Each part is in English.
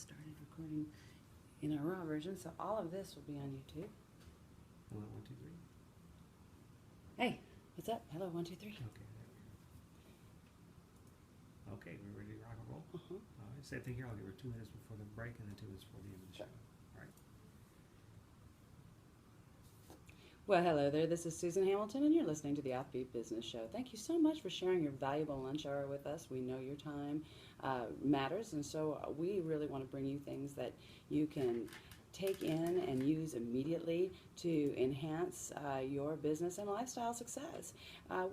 just started recording in our raw version, so all of this will be on YouTube. Hello, 1, 2, 3. Hey, what's up? Hello, 1, 2, 3. Okay, there we go. Okay, we're ready to rock and roll? Uh-huh. All right, same thing here. I'll give her 2 minutes before the break and then 2 minutes before the end of the show. All right. Well, hello there. This is Susan Hamilton, and you're listening to the OffBeat Business Show. Thank you so much for sharing your valuable lunch hour with us. We know your time matters, and so we really want to bring you things that you can take in and use immediately to enhance your business and lifestyle success.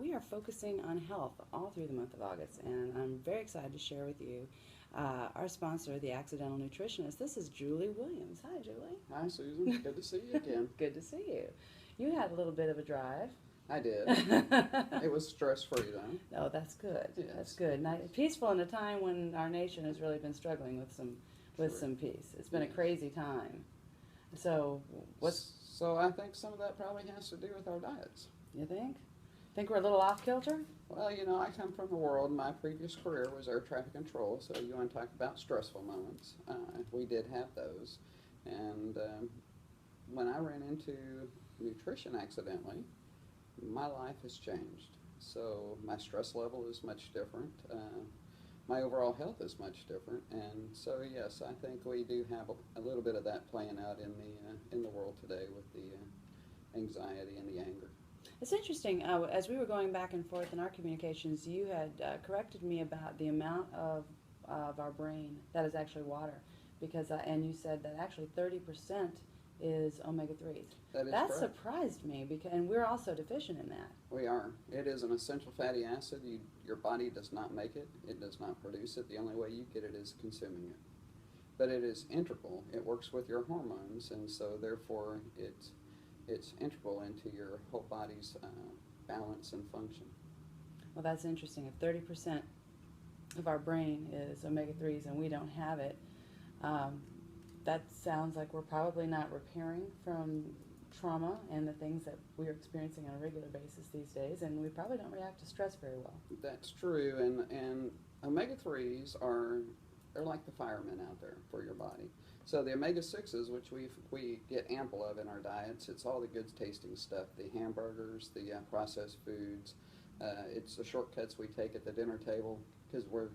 We are focusing on health all through the month of August, and I'm very excited to share with you our sponsor, the Accidental Nutritionist. This is Julie Williams. Hi, Julie. Hi, Susan. Good to see you again. Good to see you. You had a little bit of a drive. I did. It was stress-free, though. Oh, that's good. Yes. That's good. Peaceful in a time when our nation has really been struggling with some peace. It's been a crazy time. So, So I think some of that probably has to do with our diets. You think? Think we're a little off kilter? Well, you know, I come from the world. My previous career was air traffic control, so you want to talk about stressful moments. We did have those. And when I ran into nutrition accidentally, my life has changed. So my stress level is much different. My overall health is much different, and so yes, I think we do have a little bit of that playing out in the world today with the anxiety and the anger. It's interesting. As we were going back and forth in our communications, you had corrected me about the amount of our brain that is actually water, because and you said that actually 30% is omega-3s. That is That correct. surprised me, and we're also deficient in that. We are. It is an essential fatty acid. Your body does not make it. It does not produce it. The only way you get it is consuming it. But it is integral. It works with your hormones, and so therefore it's integral into your whole body's balance and function. Well, that's interesting. If 30% of our brain is omega-3s and we don't have it, that sounds like we're probably not repairing from trauma and the things that we're experiencing on a regular basis these days, and we probably don't react to stress very well. That's true, and omega-3s they're like the firemen out there for your body. So the omega-6s, which we get ample of in our diets, it's all the good tasting stuff, the hamburgers, the processed foods. It's the shortcuts we take at the dinner table because we're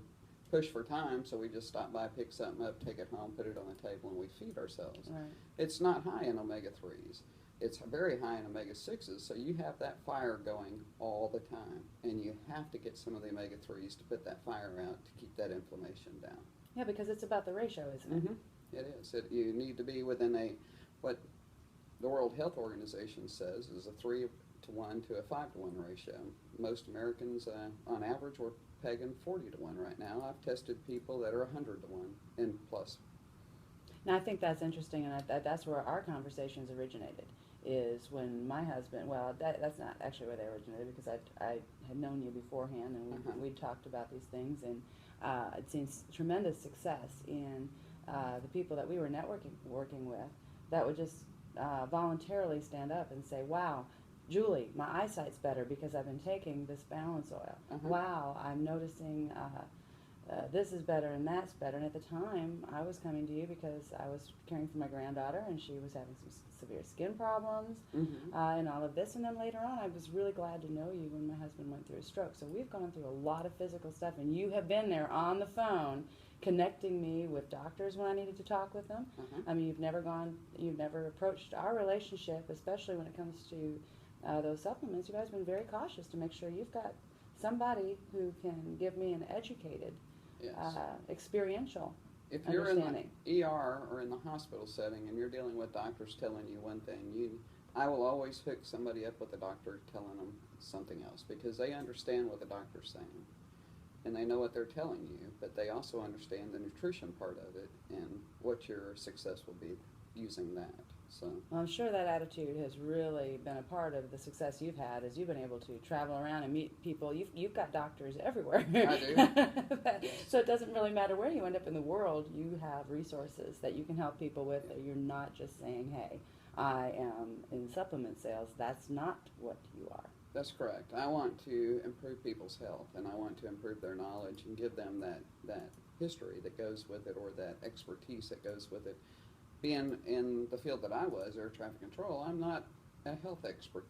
pushed for time, so we just stop by, pick something up, take it home, put it on the table, and we feed ourselves. Right. It's not high in omega-3s. It's very high in omega-6s, so you have that fire going all the time, and you have to get some of the omega-3s to put that fire out to keep that inflammation down. Yeah, because it's about the ratio, isn't it? Mm-hmm. It is. You need to be within what the World Health Organization says is a 3-to-1 to a 5-to-1 ratio. Most Americans, on average, we're pegging 40-to-1 right now. I've tested people that are 100-to-1 and plus. Now, I think that's interesting, and that's where our conversations originated, is when my husband, well, that's not actually where they originated, because I had known you beforehand, and we'd talked about these things, and I'd seen tremendous success in the people that we were working with that would just voluntarily stand up and say, wow, Julie, my eyesight's better because I've been taking this balance oil. Wow, I'm noticing this is better and that's better. And at the time, I was coming to you because I was caring for my granddaughter, and she was having some severe skin problems and all of this. And then later on, I was really glad to know you when my husband went through a stroke. So we've gone through a lot of physical stuff, and you have been there on the phone connecting me with doctors when I needed to talk with them. I mean, you've never approached our relationship, especially when it comes to those supplements. You guys have been very cautious to make sure you've got somebody who can give me an educated, experiential If you're understanding. in the ER or in the hospital setting and you're dealing with doctors telling you one thing, I will always hook somebody up with a doctor telling them something else, because they understand what the doctor's saying and they know what they're telling you, but they also understand the nutrition part of it and what your success will be using that. So, well, I'm sure that attitude has really been a part of the success you've had, as you've been able to travel around and meet people. You've got doctors everywhere. I do. So it doesn't really matter where you end up in the world. You have resources that you can help people with. That you're not just saying, hey, I am in supplement sales. That's not what you are. That's correct. I want to improve people's health, and I want to improve their knowledge and give them that history that goes with it or that expertise that goes with it. Being in the field that I was, air traffic control, I'm not a health expert,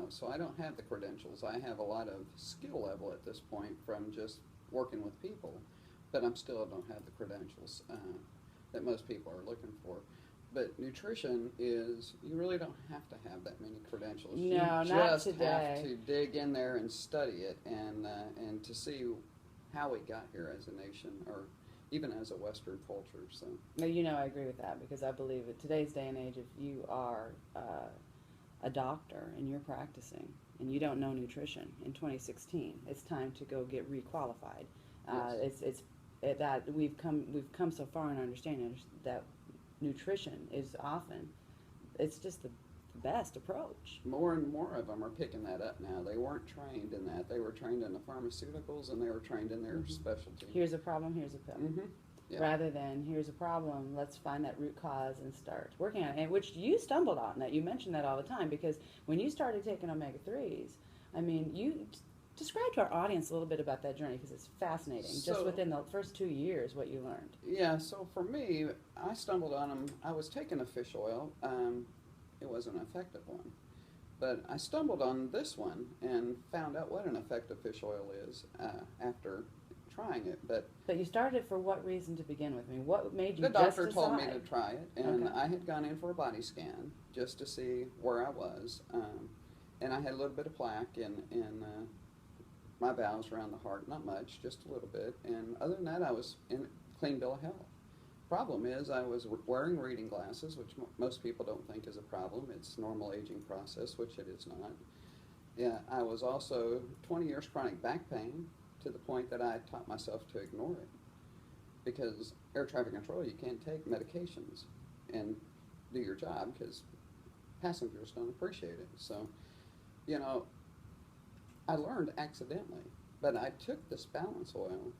so I don't have the credentials. I have a lot of skill level at this point from just working with people, but I still don't have the credentials that most people are looking for. But nutrition is, you really don't have to have that many credentials. No, You not just today. have to dig in there and study it and to see how we got here as a nation or even as a Western culture. So. No, I agree with that because I believe in today's day and age, if you are a doctor and you're practicing and you don't know nutrition in 2016, it's time to go get requalified. Yes. That we've come so far in understanding that nutrition is often, it's just the best approach. More and more of them are picking that up now. They weren't trained in that. They were trained in the pharmaceuticals and they were trained in their specialty. Here's a problem, here's a pill. Yeah. Rather than, here's a problem, let's find that root cause and start working on it. And which you stumbled on that. You mention that all the time because when you started taking omega-3s, I mean, you describe to our audience a little bit about that journey because it's fascinating. Just within the first 2 years, what you learned. Yeah, so for me, I stumbled on them. I was taking a fish oil. It wasn't an effective one. But I stumbled on this one and found out what an effective fish oil is after trying it. But you started it for what reason to begin with? I mean, what made you the doctor just told me decide? to try it, and Okay. I had gone in for a body scan just to see where I was. And I had a little bit of plaque in my valves around the heart, not much, just a little bit. And other than that, I was in a clean bill of health. Problem is, I was wearing reading glasses, which most people don't think is a problem. It's normal aging process, which it is not. Yeah, I was also 20 years chronic back pain to the point that I taught myself to ignore it. Because air traffic control, you can't take medications and do your job because passengers don't appreciate it. So, I learned accidentally, but I took this balance oil.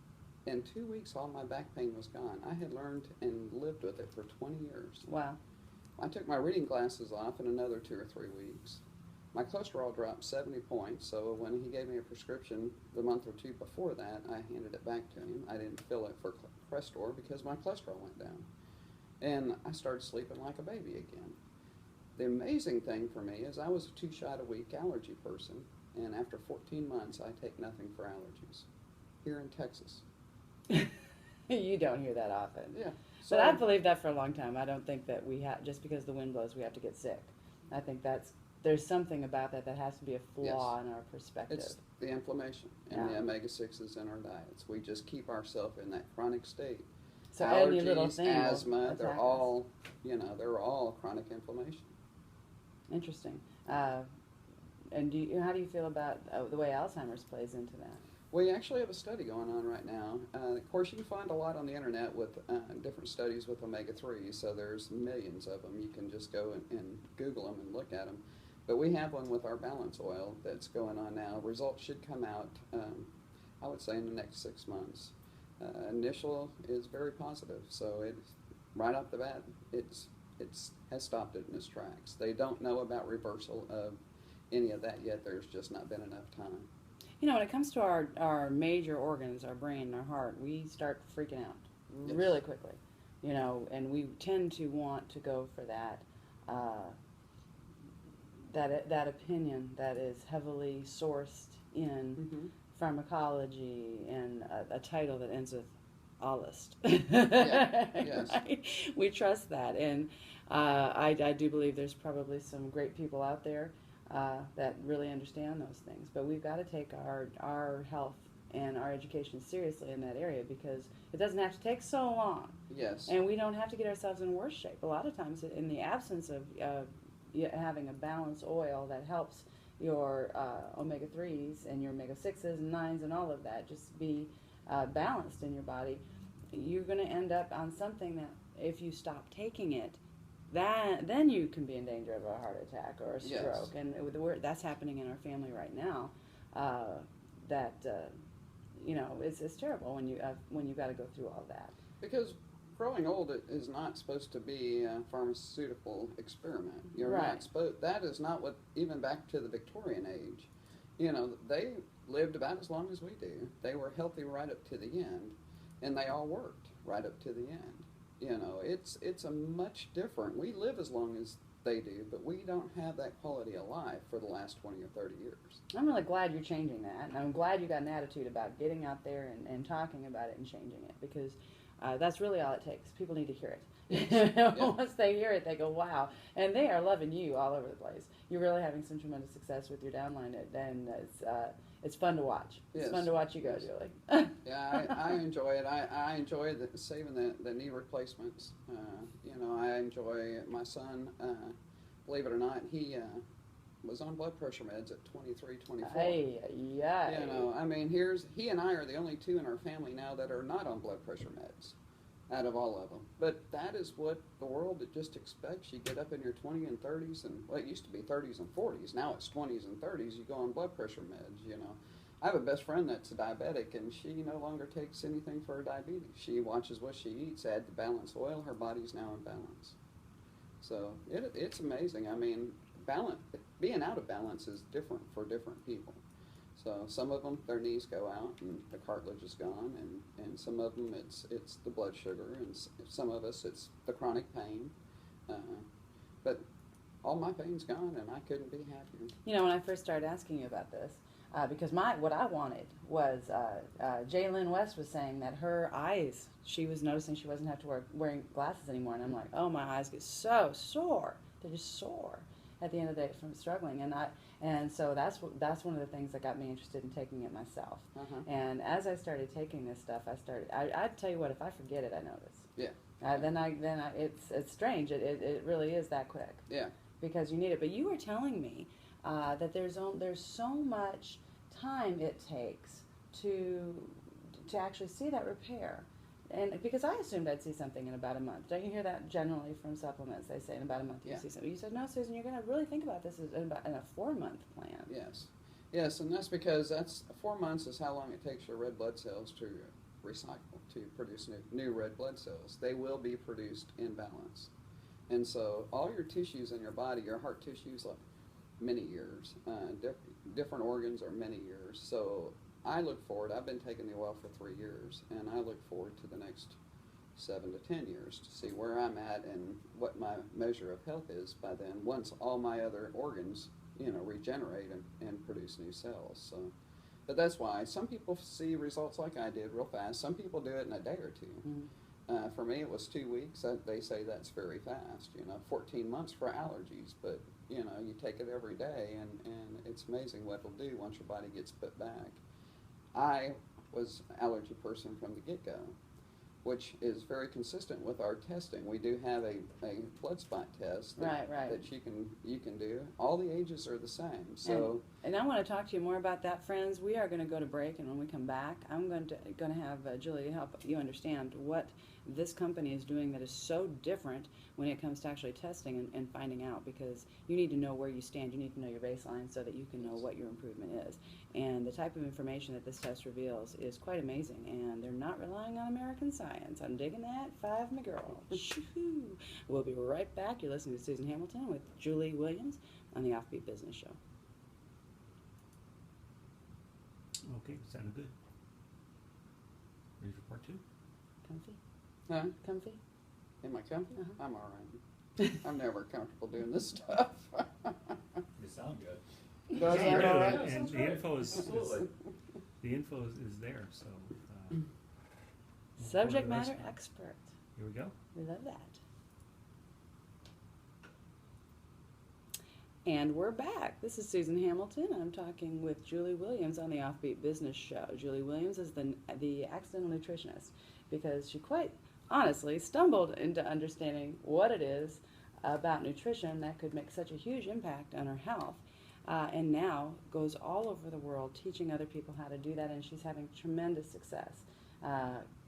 In 2 weeks, all my back pain was gone. I had learned and lived with it for 20 years. Wow. I took my reading glasses off in another 2 or 3 weeks. My cholesterol dropped 70 points, so when he gave me a prescription the month or two before that, I handed it back to him. I didn't fill it for Crestor because my cholesterol went down. And I started sleeping like a baby again. The amazing thing for me is I was a 2-shot-a-week allergy person, and after 14 months, I take nothing for allergies here in Texas. You don't hear that often. Yeah. But I've believed that for a long time. I don't think that we have, just because the wind blows, we have to get sick. I think there's something about that has to be a flaw in our perspective. It's the inflammation and the omega-6s in our diets. We just keep ourselves in that chronic state. So any Allergies, little thing will asthma, attack they're us. all, they're all chronic inflammation. Interesting. And how do you feel about the way Alzheimer's plays into that? We actually have a study going on right now. Of course, you can find a lot on the internet with different studies with omega-3s, so there's millions of them. You can just go and Google them and look at them. But we have one with our balance oil that's going on now. Results should come out, I would say, in the next 6 months. Initial is very positive, so it's right off the bat, it's has stopped it in its tracks. They don't know about reversal of any of that yet. There's just not been enough time. When it comes to our major organs, our brain, our heart, we start freaking out really quickly, and we tend to want to go for that opinion that is heavily sourced in pharmacology and a title that ends with "allist." Yes. Right? We trust that, and I do believe there's probably some great people out there that really understand those things. But we've got to take our health and our education seriously in that area because it doesn't have to take so long. Yes. And we don't have to get ourselves in worse shape. A lot of times in the absence of having a balanced oil that helps your omega-3s and your omega-6s and 9s and all of that just be balanced in your body, you're going to end up on something that if you stop taking it, then you can be in danger of a heart attack or a stroke. Yes. And that's happening in our family right now. It's terrible when you've got to go through all that. Because growing old is not supposed to be a pharmaceutical experiment. You're Right. not supposed. That is not what. Even back to the Victorian age, they lived about as long as we do. They were healthy right up to the end, and they all worked right up to the end. You know, it's a much different. We live as long as they do, but we don't have that quality of life for the last 20 or 30 years. I'm really glad you're changing that, and I'm glad you got an attitude about getting out there and talking about it and changing it, because that's really all it takes. People need to hear it. Yeah. Once they hear it, they go, wow. And they are loving you all over the place. You're really having some tremendous success with your downline, and it's fun to watch. It's Yes. fun to watch you go, Yes. Julie. Yeah, I enjoy it. I enjoy saving the knee replacements. You know, I enjoy my son. Believe it or not, he was on blood pressure meds at 23, 24. Hey, yeah. You know, I mean, he and I are the only two in our family now that are not on blood pressure meds, out of all of them. But that is what the world just expects. You get up in your 20s and 30s, and well, it used to be 30s and 40s. Now it's 20s and 30s. You go on blood pressure meds. You know, I have a best friend that's a diabetic, and she no longer takes anything for her diabetes. She watches what she eats, add the balanced oil. Her body's now in balance. So it's amazing. I mean, being out of balance is different for different people. So some of them, their knees go out and the cartilage is gone, and some of them it's the blood sugar, and some of us it's the chronic pain. But all my pain's gone, and I couldn't be happier. You know, when I first started asking you about this, because what I wanted was, Jalen West was saying that her eyes, she was noticing she wasn't have to wearing glasses anymore, and I'm like, oh, my eyes get so sore. They're just sore at the end of the day from struggling, and so that's one of the things that got me interested in taking it myself. Uh-huh. And as I started taking this stuff, I tell you what, if I forget it, I notice. Yeah. Then it's strange. It really is that quick. Yeah. Because you need it. But you were telling me that there's so much time it takes to actually see that repair. And because I assumed I'd see something in about a month. Don't you hear that generally from supplements? They say in about a month you Yeah. see something. You said, no, Susan, you're going to really think about this in a 4-month plan. Yes. Yes, and that's because 4 months is how long it takes your red blood cells to recycle, to produce new red blood cells. They will be produced in balance. And so all your tissues in your body, your heart tissues, like many years. Different organs are many years. So I look forward, I've been taking the oil for 3 years, and I look forward to the next 7 to 10 years to see where I'm at and what my measure of health is by then, once all my other organs, you know, regenerate and produce new cells. So, but that's why some people see results like I did real fast. Some people do it in a day or two. Mm-hmm. For me, it was 2 weeks. They say that's very fast, you know, 14 months for allergies, but you know, you take it every day, and it's amazing what it'll do once your body gets put back. I was an allergy person from the get-go, which is very consistent with our testing. We do have a blood spot test that you can do. All the ages are the same. So and I want to talk to you more about that, friends. We are going to go to break, and when we come back, I'm going to have Julie help you understand what this company is doing that is so different when it comes to actually testing and finding out, because you need to know where you stand. You need to know your baseline so that you can know what your improvement is. And the type of information that this test reveals is quite amazing, and they're not relying on American science. I'm digging that. 5, my girl. Shoo-hoo. We'll be right back. You're listening to Susan Hamilton with Julie Williams on the OffBeat Business Show. Okay, sounded good. Ready for part 2? Comfy? Huh? Comfy? Am I comfy? Uh-huh. I'm all right. I'm never comfortable doing this stuff. You sound good. Does Yeah, that all really, right? and the info is Absolutely. there, so. Subject for the rest- matter expert. Here we go. We love that. And we're back. This is Susan Hamilton. I'm talking with Julie Williams on the OffBeat Business Show. Julie Williams is the accidental nutritionist, because she quite honestly stumbled into understanding what it is about nutrition that could make such a huge impact on her health, and now goes all over the world teaching other people how to do that, and she's having tremendous success,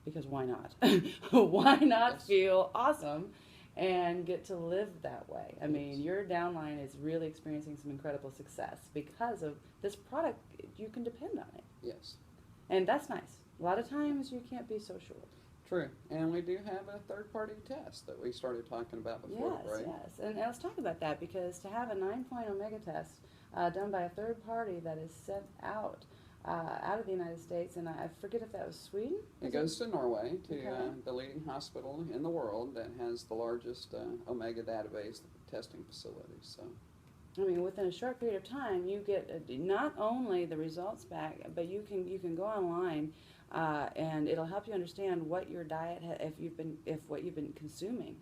because why not? Why not Yes. feel awesome and get to live that way? I mean, your downline is really experiencing some incredible success because of this product. You can depend on it, Yes. and that's nice. A lot of times you can't be so sure. True. And we do have a third-party test that we started talking about before, Yes, right? yes. And let's talk about that, because to have a 9-point omega test done by a third party that is sent out out of the United States, and I forget if that was Sweden. It goes to Norway, to Okay. the leading hospital in the world that has the largest omega database testing facilities. So, I mean, within a short period of time, you get not only the results back, but you can go online, and it'll help you understand what your diet if what you've been consuming,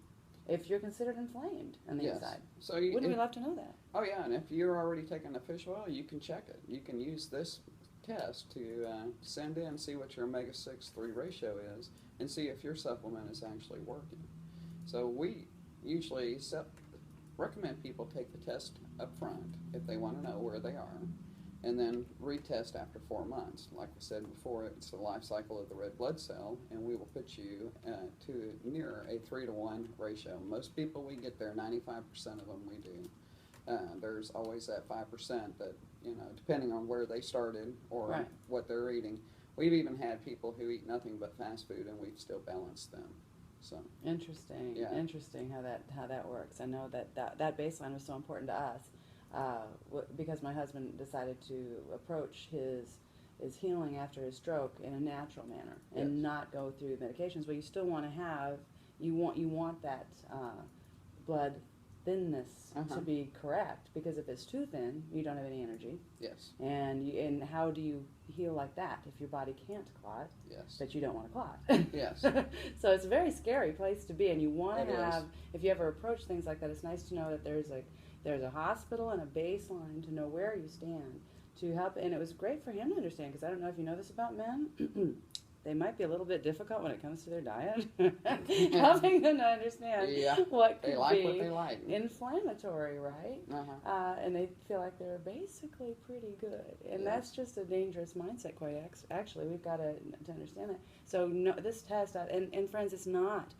if you're considered inflamed on the yes. inside. So you, Wouldn't we love to know that? Oh yeah, and if you're already taking the fish oil, you can check it. You can use this test to send in, see what your omega-6/3 ratio is, and see if your supplement is actually working. So we usually recommend people take the test up front if they want to know where they are, and then retest after 4 months. Like we said before, it's the life cycle of the red blood cell, and we will put you to near a 3-to-1 ratio. Most people, we get there, 95% of them we do. There's always that 5% that, depending on where they started or Right. what they're eating. We've even had people who eat nothing but fast food, and we've still balanced them. So Interesting. Yeah. Interesting how that works. I know that baseline was so important to us because my husband decided to approach his healing after his stroke in a natural manner and Yes. not go through medications. But you still want to have you want that blood thinness Uh-huh. to be correct, because if it's too thin, you don't have any energy. yes, And how do you heal like that if your body can't clot, yes, but you don't want to clot? yes. So it's a very scary place to be, and you want It to is. have, if you ever approach things like that, it's nice to know that there's a hospital and a baseline to know where you stand to help. And it was great for him to understand, because I don't know if you know this about men. They might be a little bit difficult when it comes to their diet. Helping them to understand Yeah. what could They like be what they like. inflammatory, right? Uh-huh. And they feel like they're basically pretty good, and Yes. that's just a dangerous mindset. Quite actually, we've got to understand that. So no, this test, and friends, it's not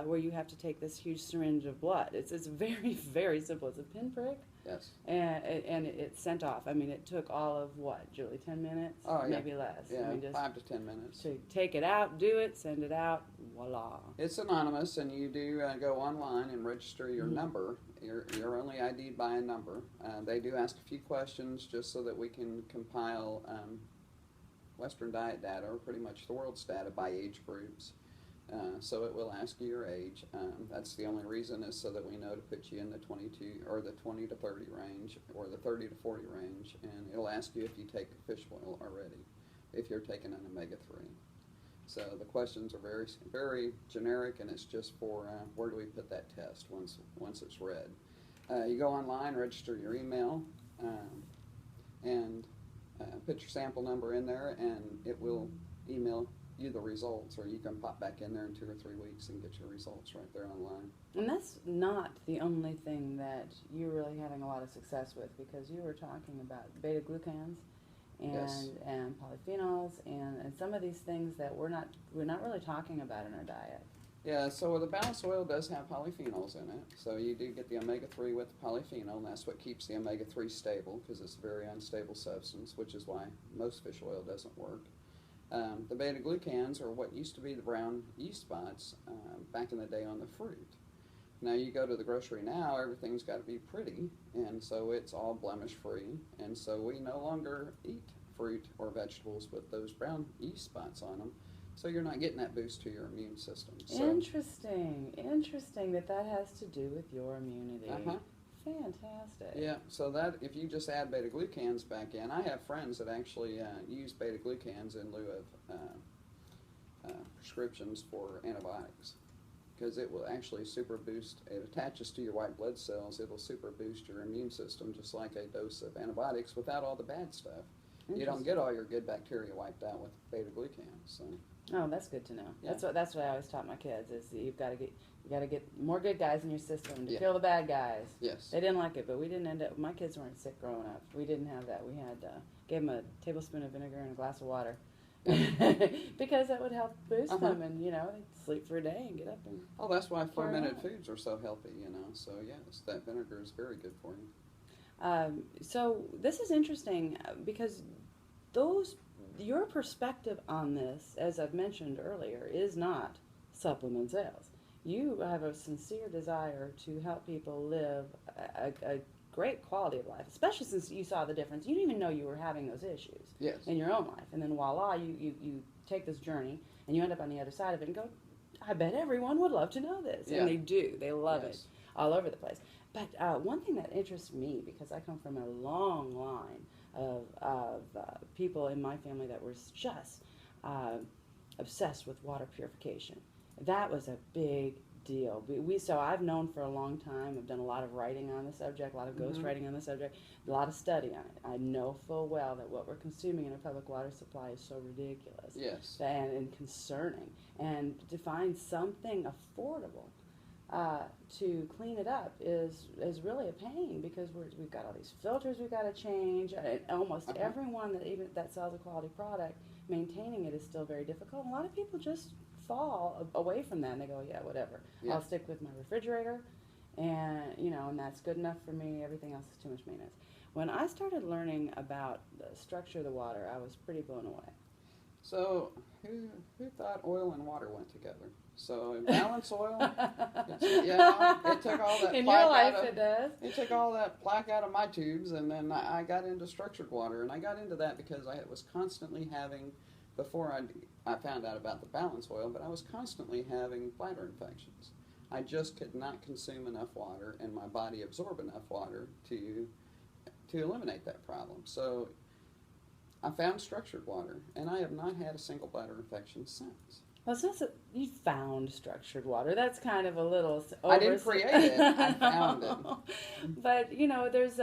where you have to take this huge syringe of blood. It's very very simple. It's a pinprick, Yes. and it's sent off. I mean, it took all of what, Julie, 10 minutes, Oh, yeah. maybe less. Yeah, I mean, just 5 to 10 minutes. to take it out, do it, send it out, voila. It's anonymous, and you do go online and register your Mhm. number. You're only ID'd by a number. They do ask a few questions just so that we can compile Western diet data, or pretty much the world's data, by age groups. So it will ask you your age. That's the only reason, is so that we know to put you in the 22 or the 20 to 30 range, or the 30 to 40 range, and it'll ask you if you take fish oil already, if you're taking an omega-3. So the questions are very, very generic, and it's just for where do we put that test once it's read. You go online, register your email, and put your sample number in there, and it will email you the results, or you can pop back in there in 2 or 3 weeks and get your results right there online. And that's not the only thing that you're really having a lot of success with, because you were talking about beta-glucans and Yes. and polyphenols and some of these things that we're not really talking about in our diet. Yeah, so the balanced oil does have polyphenols in it. So you do get the omega-3 with the polyphenol, and that's what keeps the omega-3 stable, because it's a very unstable substance, which is why most fish oil doesn't work. The beta-glucans are what used to be the brown yeast spots back in the day on the fruit. Now you go to the grocery now, everything's got to be pretty, and so it's all blemish-free, and so we no longer eat fruit or vegetables with those brown yeast spots on them. So you're not getting that boost to your immune system. So, Interesting that has to do with your immunity. Uh-huh. Fantastic. yeah, so that if you just add beta-glucans back in, I have friends that actually use beta-glucans in lieu of prescriptions for antibiotics, because it will actually super boost. It attaches to your white blood cells. It'll super boost your immune system, just like a dose of antibiotics, without all the bad stuff. You don't get all your good bacteria wiped out with beta-glucans. So. Oh, that's good to know. Yeah. That's what I always taught my kids, is that you got to get more good guys in your system to Yeah. kill the bad guys. Yes. They didn't like it, but we didn't end up. My kids weren't sick growing up. We didn't have that. We had gave them a tablespoon of vinegar and a glass of water, because that would help boost Uh-huh. them, and they'd sleep for a day and get up and. Oh, that's why fermented on. foods are so healthy. So yes, that vinegar is very good for you. So this is interesting because your perspective on this, as I've mentioned earlier, is not supplement sales. You have a sincere desire to help people live a great quality of life, especially since you saw the difference. You didn't even know you were having those issues Yes. in your own life. And then voila, you take this journey and you end up on the other side of it and go, I bet everyone would love to know this. Yeah. And they do. They love it Yes. all over the place. But one thing that interests me, because I come from a long line of people in my family that were just obsessed with water purification. That was a big deal. So I've known for a long time. I've done a lot of writing on the subject, a lot of ghost writing on the subject, a lot of study on it. I know full well that what we're consuming in our public water supply is so ridiculous Yes. and concerning. And to find something affordable to clean it up is really a pain, because we've got all these filters we've got to change. And almost everyone that sells a quality product, maintaining it is still very difficult. A lot of people just fall away from that and they go, yeah, whatever. Yeah. I'll stick with my refrigerator, and and that's good enough for me. Everything else is too much maintenance. When I started learning about the structure of the water, I was pretty blown away. So who thought oil and water went together? So balance oil, it took all that In plaque your life, out of, it does. it took all that plaque out of my tubes, and then I got into structured water, and I got into that because I was constantly having, before I found out about the balance oil, but I was constantly having bladder infections. I just could not consume enough water and my body absorb enough water to eliminate that problem. So I found structured water, and I have not had a single bladder infection since. Well, it's not so, you found structured water. That's kind of a little I didn't create it. I found it. But it's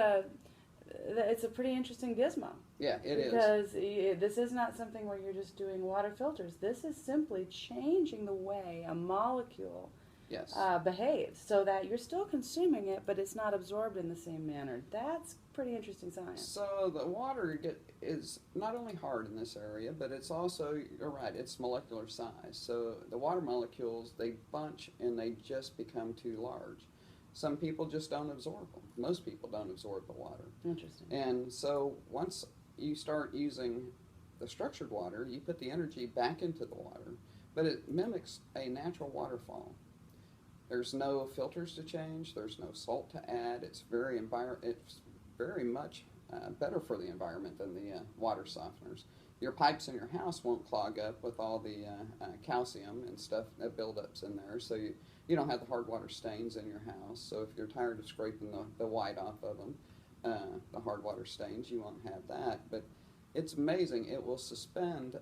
a pretty interesting gizmo. Yeah, it is. Because this is not something where you're just doing water filters. This is simply changing the way a molecule Yes. behaves, so that you're still consuming it, but it's not absorbed in the same manner. That's pretty interesting science. So the water is not only hard in this area, but it's also, you're right, it's molecular size. So the water molecules, they bunch and they just become too large. Some people just don't absorb them. Most people don't absorb the water. Interesting. And so once you start using the structured water, you put the energy back into the water, but it mimics a natural waterfall. There's no filters to change. There's no salt to add. It's very much better for the environment than the water softeners. Your pipes in your house won't clog up with all the calcium and stuff that buildups in there, so you don't have the hard water stains in your house. So if you're tired of scraping the white off of them, the hard water stains, you won't have that. But it's amazing. It will suspend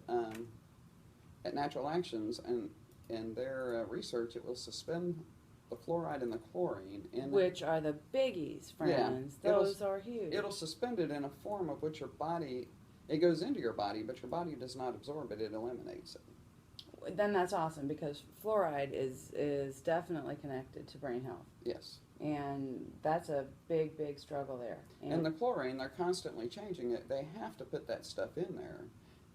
at Natural Actions and in their research, it will suspend the fluoride and the chlorine in Which are the biggies, friends. Yeah. Those are huge. It'll suspend it in a form of which your body, it goes into your body, but your body does not absorb it, it eliminates it. Then that's awesome, because fluoride is definitely connected to brain health. Yes. And that's a big, big struggle there. And the chlorine, they're constantly changing it. They have to put that stuff in there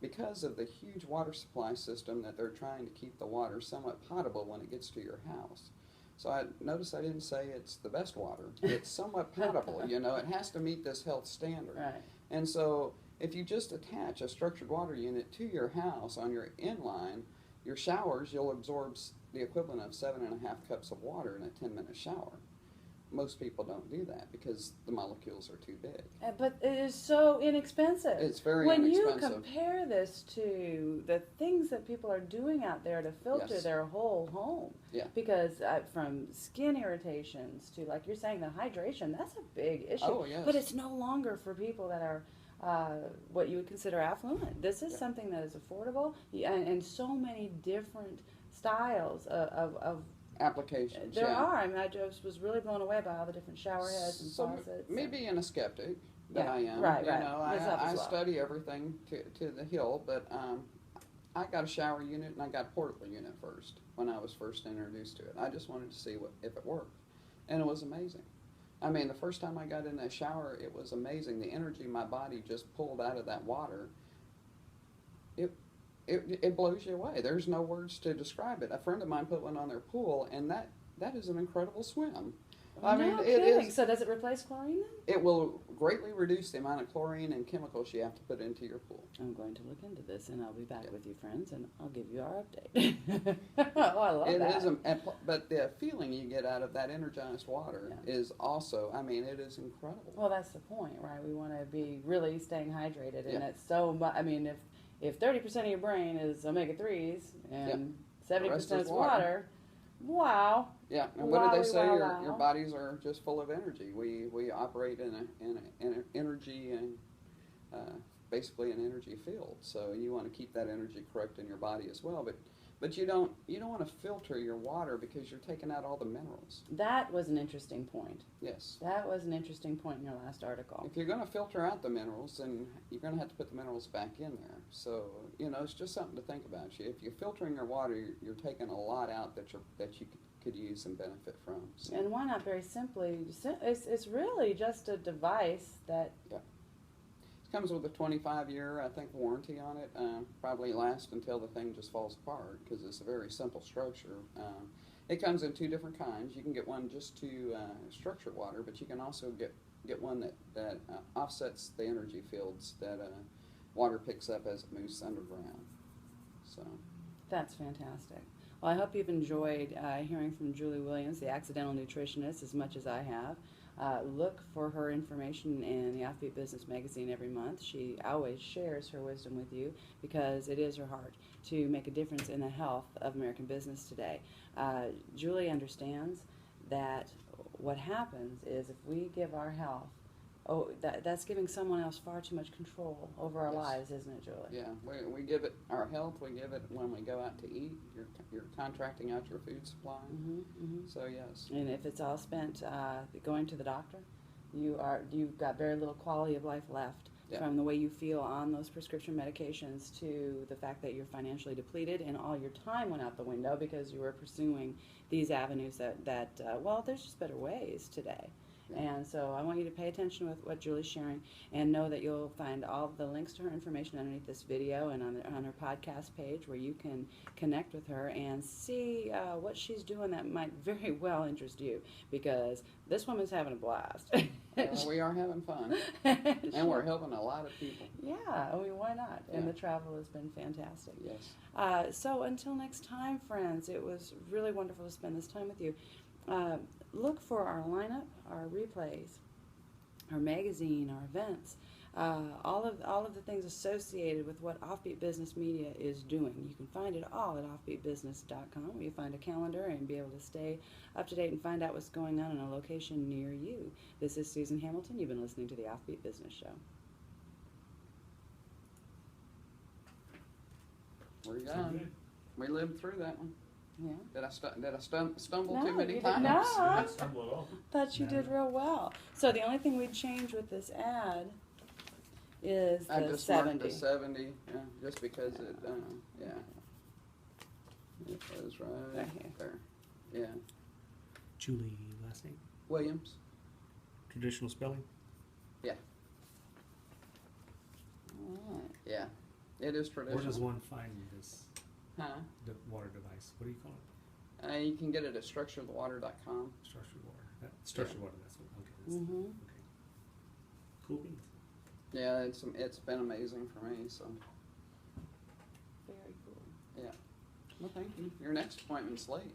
because of the huge water supply system that they're trying to keep the water somewhat potable when it gets to your house. So I notice I didn't say it's the best water. It's somewhat potable, it has to meet this health standard. Right. And so if you just attach a structured water unit to your house on your inline, your showers, you'll absorb the equivalent of 7.5 cups of water in a 10-minute shower. Most people don't do that because the molecules are too big. But it is so inexpensive. It's very when inexpensive. When you compare this to the things that people are doing out there to filter Yes. their whole home, Yeah. because from skin irritations to, like you're saying, the hydration, that's a big issue. Oh, yes. But it's no longer for people that are what you would consider affluent. This is Yeah. something that is affordable, and so many different styles of Applications. there yeah. are. I mean, I just was really blown away by all the different shower heads and So faucets. me being a skeptic that Yeah, I am, right. I Myself as well. study everything to the hill, but I got a shower unit and I got a portable unit first when I was first introduced to it. I just wanted to see if it worked, and it was amazing. I mean, the first time I got in that shower, it was amazing. The energy my body just pulled out of that water, it blows you away. There's no words to describe it. A friend of mine put one on their pool, and that is an incredible swim. I mean, No it kidding. is. So does it replace chlorine then? It will greatly reduce the amount of chlorine and chemicals you have to put into your pool. I'm going to look into this, and I'll be back with you, friends, and I'll give you our update. Oh, I love It that. is, but the feeling you get out of that energized water is also, I mean, it is incredible. Well, that's the point, right? We want to be really staying hydrated, and Yeah. it's so much. I mean, if 30% of your brain is omega-3s and 70% is water, wow. Yeah, and what do they say? Wow. Your bodies are just full of energy. We operate in an energy and basically an energy field. So you want to keep that energy correct in your body as well. But you don't want to filter your water because you're taking out all the minerals. That was an interesting point. Yes. That was an interesting point in your last article. If you're going to filter out the minerals, then you're going to have to put the minerals back in there. So it's just something to think about. If you're filtering your water, you're taking a lot out that you could use and benefit from. So. And why not very simply? It's really just a device that. Yeah. It comes with a 25-year, I think, warranty on it. Probably lasts until the thing just falls apart because it's a very simple structure. It comes in two different kinds. You can get one just to structure water, but you can also get one that offsets the energy fields that water picks up as it moves underground. So. That's fantastic. Well, I hope you've enjoyed hearing from Julie Williams, the accidental nutritionist, as much as I have. Look for her information in the OffBeat Business magazine every month. She always shares her wisdom with you because it is her heart to make a difference in the health of American business today. Julie understands that what happens is if we give our health, that's giving someone else far too much control over our lives, isn't it, Julie? Yeah, we give it our health. We give it when we go out to eat. You're contracting out your food supply. So yes. And if it's all spent going to the doctor, you've got very little quality of life left. From the way you feel on those prescription medications to the fact that you're financially depleted and all your time went out the window because you were pursuing these avenues that there's just better ways today. And so I want you to pay attention with what Julie's sharing and know that you'll find all the links to her information underneath this video and on her podcast page where you can connect with her and see what she's doing that might very well interest you because this woman's having a blast. We are having fun. And we're helping a lot of people. Yeah, I mean, why not? Yeah. And the travel has been fantastic. Yes. So until next time, friends, it was really wonderful to spend this time with you. Look for our lineup, our replays, our magazine, our events, all of the things associated with what Offbeat Business Media is doing. You can find it all at offbeatbusiness.com where you find a calendar and be able to stay up to date and find out what's going on in a location near you. This is Susan Hamilton. You've been listening to the OffBeat Business Show. We're done. We lived through that one. Yeah. Did I stumble No, too many you did times? not. I stumbled at all. Thought you did real well. So the only thing we'd change with this ad is I the just 70. marked the 70, just because it, it was right Right here. there. Yeah. Julie, last name? Williams. Traditional spelling? Yeah. All right. Yeah. It is Where traditional. does one find this water device? What do you call it? You can get it at structurethewater.com. Structured water. Structured water, that's what, okay. That's Mm-hmm. okay. Cool beans. Yeah, it's been amazing for me, so. Very cool. Yeah. Well, thank you. Your next appointment's late.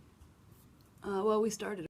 Well, we started